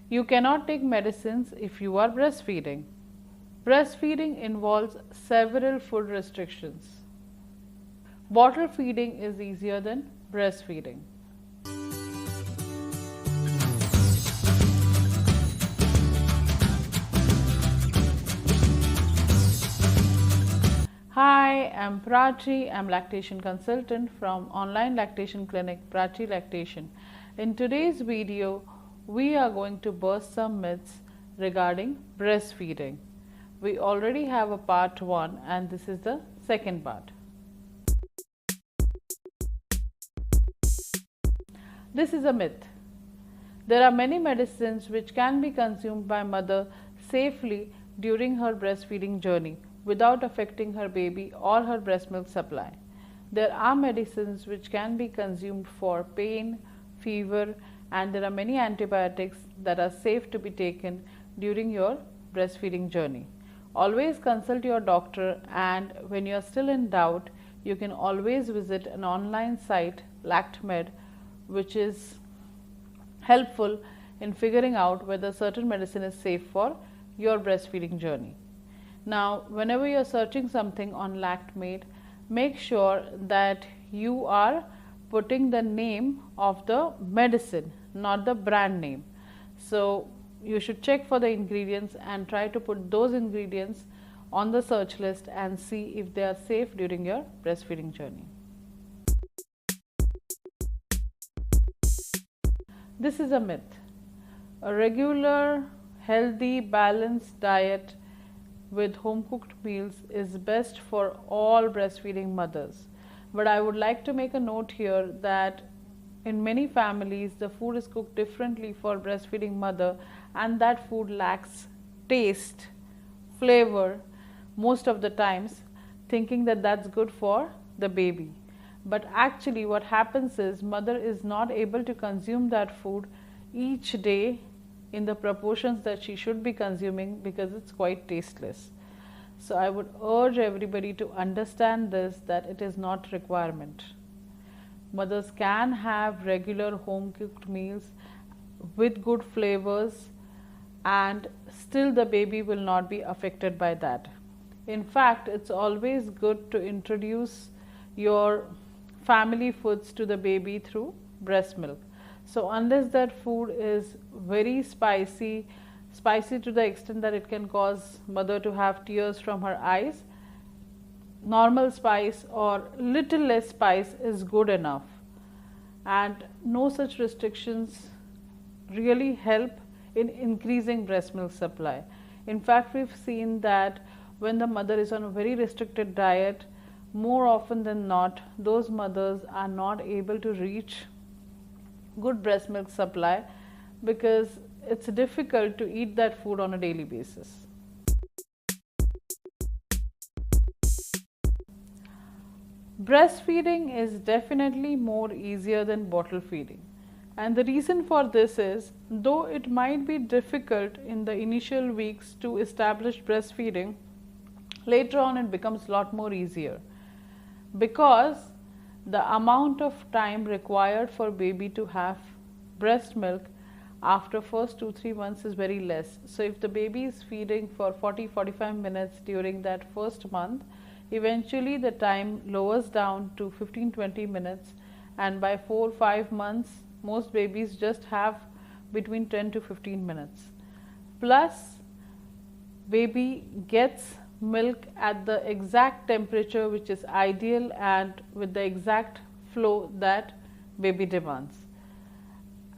You cannot take medicines if you are breastfeeding. Breastfeeding involves several food restrictions. Bottle feeding is easier than breastfeeding. Hi, I'm Prachi. I'm lactation consultant from online lactation clinic Prachi Lactation. In today's video, we are going to burst some myths regarding breastfeeding. We already have a part 1 and this is the second part. This is a myth. There are many medicines which can be consumed by mother safely during her breastfeeding journey without affecting her baby or her breast milk supply. There are medicines which can be consumed for pain, fever, and there are many antibiotics that are safe to be taken during your breastfeeding journey. Always consult your doctor, and when you are still in doubt, you can always visit an online site, LactMed, which is helpful in figuring out whether certain medicine is safe for your breastfeeding journey. Now, whenever you are searching something on LactMed, make sure that you are putting the name of the medicine, not the brand name. So, you should check for the ingredients and try to put those ingredients on the search list and see if they are safe during your breastfeeding journey. This is a myth. A regular, healthy, balanced diet with home cooked meals is best for all breastfeeding mothers. But I would like to make a note here that in many families the food is cooked differently for breastfeeding mother, and that food lacks taste, flavor most of the times, thinking that that's good for the baby. But actually what happens is mother is not able to consume that food each day in the proportions that she should be consuming because it's quite tasteless. So I would urge everybody to understand this, that it is not requirement. Mothers can have regular home cooked meals with good flavors and still the baby will not be affected by that. In fact, it's always good to introduce your family foods to the baby through breast milk. So unless that food is very spicy to the extent that it can cause mother to have tears from her eyes, normal spice or little less spice is good enough, and no such restrictions really help in increasing breast milk supply. In fact, we've seen that when the mother is on a very restricted diet, more often than not, those mothers are not able to reach good breast milk supply because it's difficult to eat that food on a daily basis. Breastfeeding is definitely more easier than bottle feeding. And the reason for this is, though it might be difficult in the initial weeks to establish breastfeeding, later on it becomes a lot more easier, because the amount of time required for baby to have breast milk after first 2-3 months is very less. So if the baby is feeding for 40-45 minutes during that first month, eventually the time lowers down to 15-20 minutes, and by 4-5 months most babies just have between 10 to 15 minutes. Plus, baby gets milk at the exact temperature which is ideal and with the exact flow that baby demands.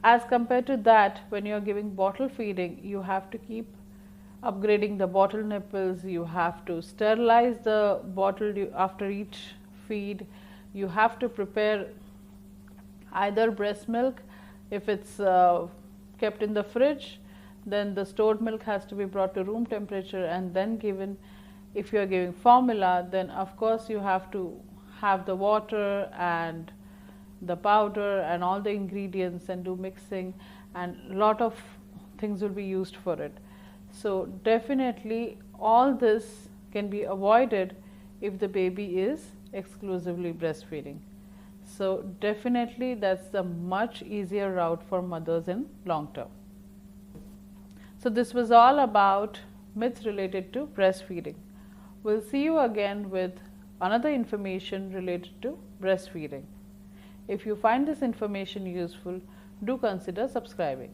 As compared to that, when you are giving bottle feeding, you have to keep upgrading the bottle nipples, you have to sterilize the bottle after each feed, you have to prepare either breast milk if it's kept in the fridge, then the stored milk has to be brought to room temperature and then given. If you are giving formula, then of course you have to have the water and the powder and all the ingredients and do mixing, and a lot of things will be used for it. So definitely all this can be avoided if the baby is exclusively breastfeeding. So definitely that's the much easier route for mothers in long term. So this was all about myths related to breastfeeding. We'll see you again with another information related to breastfeeding. If you find this information useful, do consider subscribing.